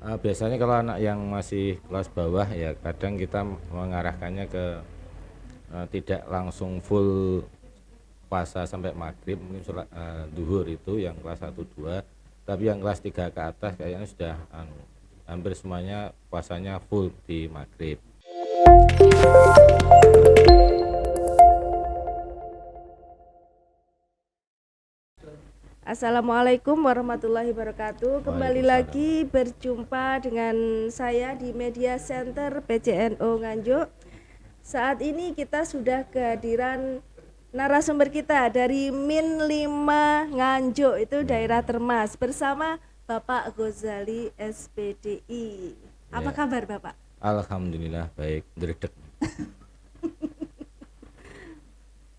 Biasanya kalau anak yang masih kelas bawah ya kadang kita mengarahkannya ke tidak langsung full puasa sampai maghrib, mungkin sholat duhur itu yang kelas 1 2, tapi yang kelas 3 ke atas kayaknya sudah hampir semuanya puasanya full di maghrib. Assalamualaikum warahmatullahi wabarakatuh. Kembali Waalaikumsalam. lagi berjumpa dengan saya di Media Center PCNO Nganjuk. Saat ini kita sudah kehadiran narasumber kita dari Min 5 Nganjuk, itu daerah Termas, bersama Bapak Ghazali SPDI. Apa Ya, kabar Bapak? alhamdulillah baik, dredeg.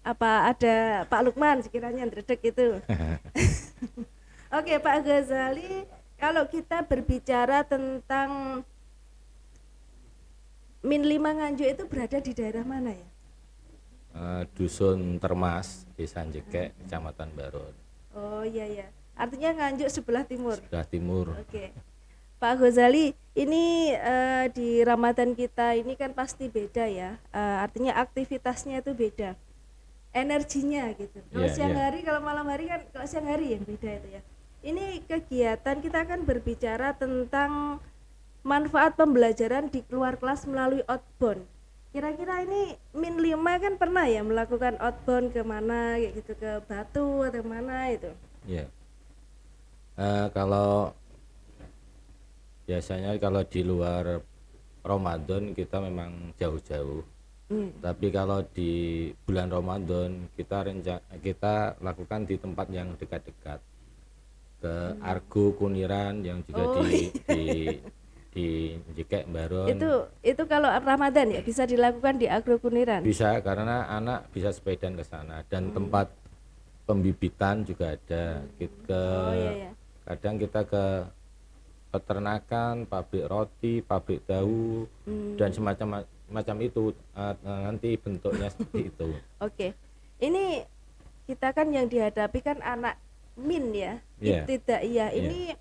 Apa ada Pak Lukman sekiranya ndredeg itu? Oke Pak Ghazali, kalau kita berbicara tentang Min 5 Nganjuk itu berada di daerah mana ya? Dusun Termas, Desa Jekek, Kecamatan Baron, Oh iya ya, artinya Nganjuk sebelah timur. sebelah timur. Oke, Pak Ghazali, ini di Ramadan kita ini kan pasti beda ya. Artinya aktivitasnya itu beda, energinya gitu. Kalau Iya, siang iya. hari, kalau malam hari kan, kalau siang hari yang beda itu ya. Ini kegiatan kita akan berbicara tentang manfaat pembelajaran di luar kelas melalui outbound. Kira-kira ini Min 5 kan pernah ya melakukan outbound kemana kayak gitu, ke Batu atau mana itu? Iya. Kalau biasanya kalau di luar Ramadan kita memang jauh-jauh. Tapi kalau di bulan Ramadan kita lakukan di tempat yang dekat-dekat, ke Argo Kuniran yang juga Oh di Jekek Baron. itu kalau Ramadan ya bisa dilakukan di Agro Kuniran. Bisa karena anak bisa sepedaan ke sana dan tempat pembibitan juga ada. Oh iya ya. Kadang kita ke peternakan, pabrik roti, pabrik tahu, dan semacam macam itu, nanti bentuknya seperti itu. Oke. Ini kita kan yang dihadapi kan anak Min ya. Iya. Ibtidaiyah. Ini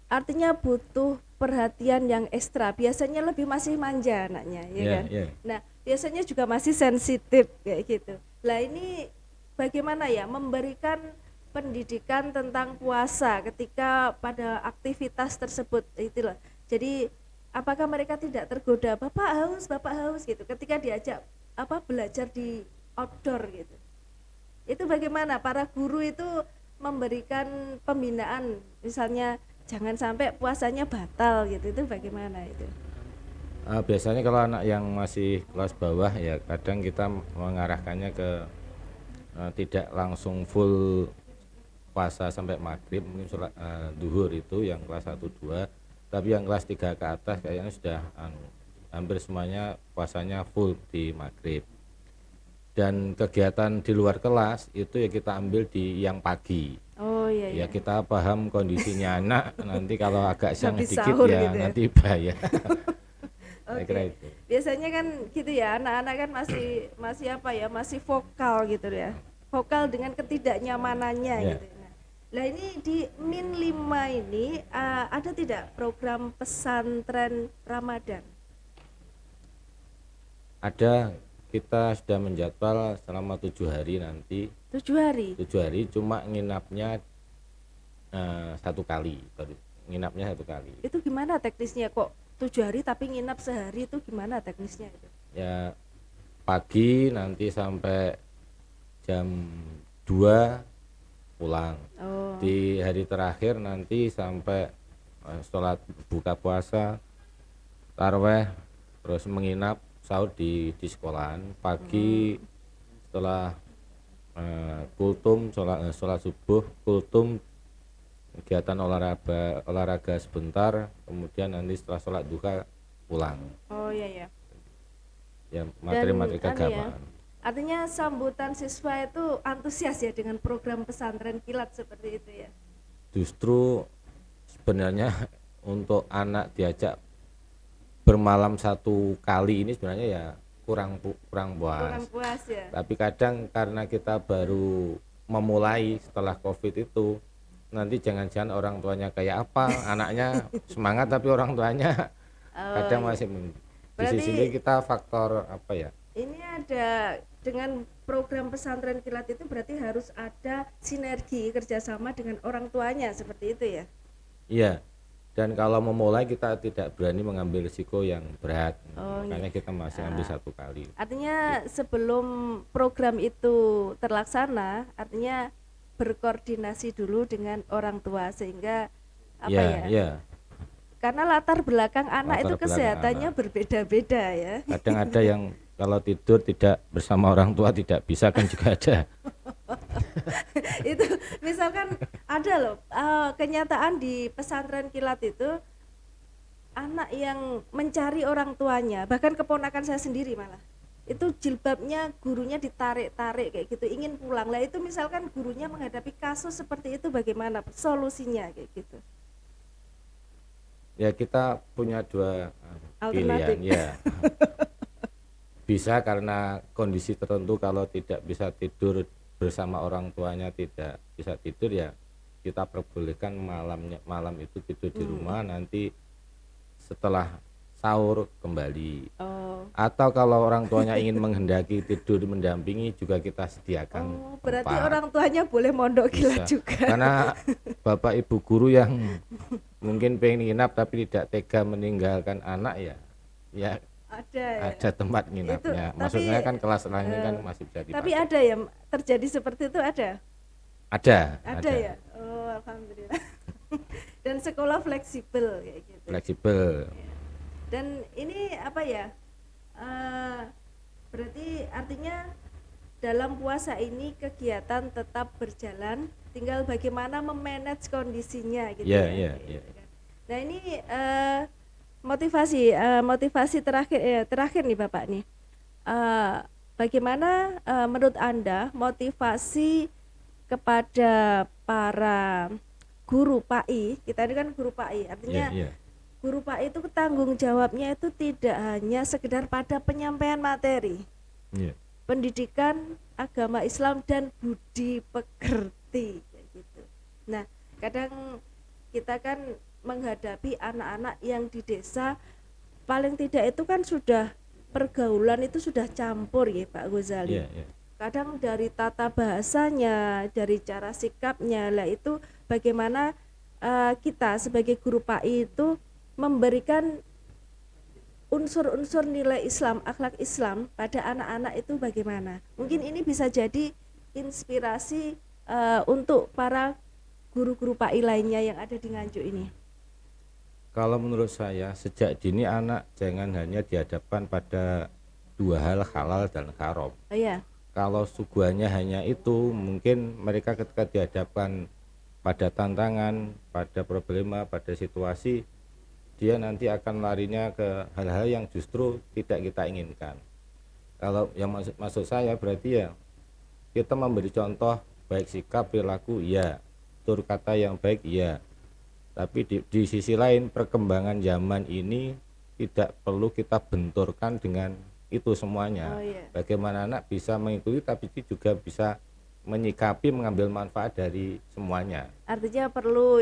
artinya butuh perhatian yang ekstra. Biasanya lebih masih manja anaknya, ya Iya, kan? iya. Nah, biasanya juga masih sensitif kayak gitu. Lah ini bagaimana ya memberikan pendidikan tentang puasa ketika pada aktivitas tersebut itu loh. Jadi apakah mereka tidak tergoda, Bapak haus gitu ketika diajak belajar di outdoor gitu. Itu bagaimana para guru itu memberikan pembinaan, misalnya jangan sampai puasanya batal gitu, itu bagaimana itu? Biasanya kalau anak yang masih kelas bawah ya kadang kita mengarahkannya ke tidak langsung full puasa sampai maghrib, mungkin sholat duhur itu yang kelas 1 2, tapi yang kelas 3 ke atas kayaknya sudah hampir semuanya puasanya full di maghrib. Dan kegiatan di luar kelas itu ya kita ambil di yang pagi. Oh iya Ya ya. kita paham kondisinya anak, nanti kalau agak siang Habis dikit sahur ya gitu ya. nanti bahaya. Saya kira Oke. itu. Biasanya kan gitu ya, anak-anak kan masih masih masih vokal gitu ya. Vokal dengan ketidaknyamanannya Ya. gitu. Nah, ini di Min 5 ini ada tidak program pesantren Ramadan? Ada, kita sudah menjadwal selama 7 hari nanti. 7 hari. 7 hari cuma nginapnya 1 kali, baru nginapnya 1 kali. Itu gimana teknisnya kok 7 hari tapi nginap sehari, itu gimana teknisnya itu? Ya pagi nanti sampai jam 2 pulang. Oh. Di hari terakhir nanti sampai sholat buka puasa, taraweh, terus menginap sahur di sekolahan. Pagi setelah kultum, sholat subuh, kultum, kegiatan olahraga sebentar, kemudian nanti setelah sholat duha pulang. Oh iya ya. Ya materi-materi Dan keagamaan. artinya sambutan siswa itu antusias ya dengan program pesantren kilat seperti itu ya. Justru sebenarnya untuk anak diajak bermalam 1 kali ini sebenarnya ya kurang Kurang puas. puas ya. Tapi kadang karena kita baru memulai setelah COVID itu, nanti jangan-jangan orang tuanya kayak apa, anaknya semangat tapi orang tuanya kadang masih di sisi Berarti ini kita faktor apa ya? ini ada dengan program pesantren kilat itu berarti harus ada sinergi kerjasama dengan orang tuanya seperti itu ya. Iya. Dan kalau memulai kita tidak berani mengambil risiko yang berat, Oh, makanya kita masih ambil satu kali. Artinya sebelum program itu terlaksana, artinya berkoordinasi dulu dengan orang tua sehingga apa Iya, ya? iya. Karena latar belakang anak Latar itu belakang kesehatannya anak. berbeda-beda ya. Kadang ada yang kalau tidur tidak bersama orang tua tidak bisa kan juga ada. Itu misalkan ada loh kenyataan di pesantren kilat itu anak yang mencari orang tuanya, bahkan keponakan saya sendiri malah itu jilbabnya gurunya ditarik-tarik kayak gitu ingin pulang lah. Itu misalkan gurunya menghadapi kasus seperti itu bagaimana solusinya kayak gitu. Ya kita punya dua Alternatif. pilihan ya. Bisa karena kondisi tertentu kalau tidak bisa tidur bersama orang tuanya tidak bisa tidur ya kita perbolehkan malam itu tidur di rumah, nanti setelah sahur kembali. Oh, Atau kalau orang tuanya ingin menghendaki tidur mendampingi juga kita sediakan berarti tempat. orang tuanya boleh mondok kilat Bisa. juga. Karena bapak ibu guru yang mungkin pengen nginap tapi tidak tega meninggalkan anak ya Ada ya. ada tempat nginapnya. Itu, Maksudnya tapi, kan kelas lainnya kan masih bisa Tapi dipakai. ada ya terjadi seperti itu ada. Ada. Ya. Oh, alhamdulillah. Dan sekolah fleksibel kayak gitu. Fleksibel. Dan ini apa ya? Berarti artinya dalam puasa ini kegiatan tetap berjalan, tinggal bagaimana memanage kondisinya gitu Iya, ya. iya, Gitu iya. kan. Nah ini motivasi terakhir nih Bapak nih. Bagaimana menurut Anda motivasi kepada para guru PAI? Kita ini kan guru PAI, artinya Iya. guru PAI itu tanggung jawabnya itu tidak hanya sekedar pada penyampaian materi, Iya. pendidikan agama Islam dan budi pekerti kayak gitu. Nah, kadang kita kan menghadapi anak-anak yang di desa paling tidak itu kan sudah pergaulan itu sudah campur ya Pak Ghazali. Iya. Kadang dari tata bahasanya, dari cara sikapnya lah itu bagaimana kita sebagai guru PAI itu memberikan unsur-unsur nilai Islam, akhlak Islam pada anak-anak itu bagaimana? Mungkin ini bisa jadi inspirasi untuk para guru-guru PAI lainnya yang ada di Nganjuk ini. Kalau menurut saya sejak dini anak jangan hanya dihadapkan pada dua hal, halal dan haram. Oh iya. Kalau suguhannya hanya itu, mungkin mereka ketika dihadapkan pada tantangan, pada problema, pada situasi, dia nanti akan larinya ke hal-hal yang justru tidak kita inginkan. Kalau yang maksud saya berarti ya kita memberi contoh baik sikap, perilaku, ya, tutur kata yang baik, ya. Tapi di sisi lain perkembangan zaman ini tidak perlu kita benturkan dengan itu semuanya. Oh, iya. Bagaimana anak bisa mengikuti tapi juga bisa menyikapi, mengambil manfaat dari semuanya. Artinya perlu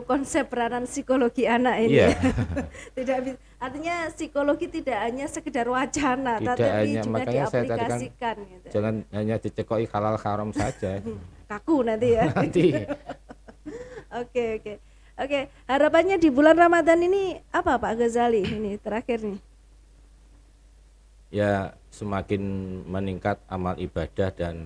konsep peranan psikologi anak ini. Iya. Artinya psikologi tidak hanya sekedar wacana, Tidak tapi hanya, juga makanya saya tadi kan diaplikasikan gitu. jangan hanya dicekoi halal haram saja. Kaku nanti ya. Nanti Oke, harapannya di bulan Ramadan ini apa Pak Ghazali ini terakhir nih? ya semakin meningkat amal ibadah dan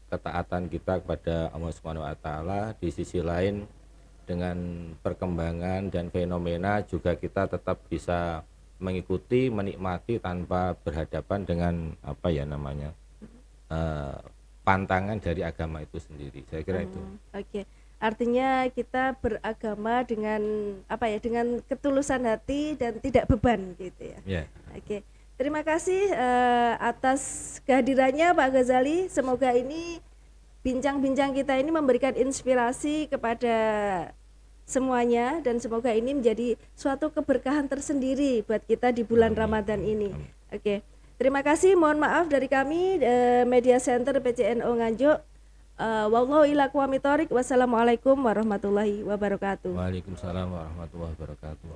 ketaatan kita kepada Allah Subhanahu wa taala. Di sisi lain dengan perkembangan dan fenomena juga kita tetap bisa mengikuti, menikmati tanpa berhadapan dengan pantangan dari agama itu sendiri. Saya kira itu. Oke. Artinya kita beragama dengan dengan ketulusan hati dan tidak beban gitu ya. Ya. Oke. Terima kasih atas kehadirannya Pak Ghazali. Semoga ini bincang-bincang kita ini memberikan inspirasi kepada semuanya dan semoga ini menjadi suatu keberkahan tersendiri buat kita di bulan Ramadan ini. Oke. Terima kasih. Mohon maaf dari kami Media Center PCNO Nganjuk. Wallahu ila aqwamit thoriq. Wassalamualaikum warahmatullahi wabarakatuh. Waalaikumsalam warahmatullahi wabarakatuh.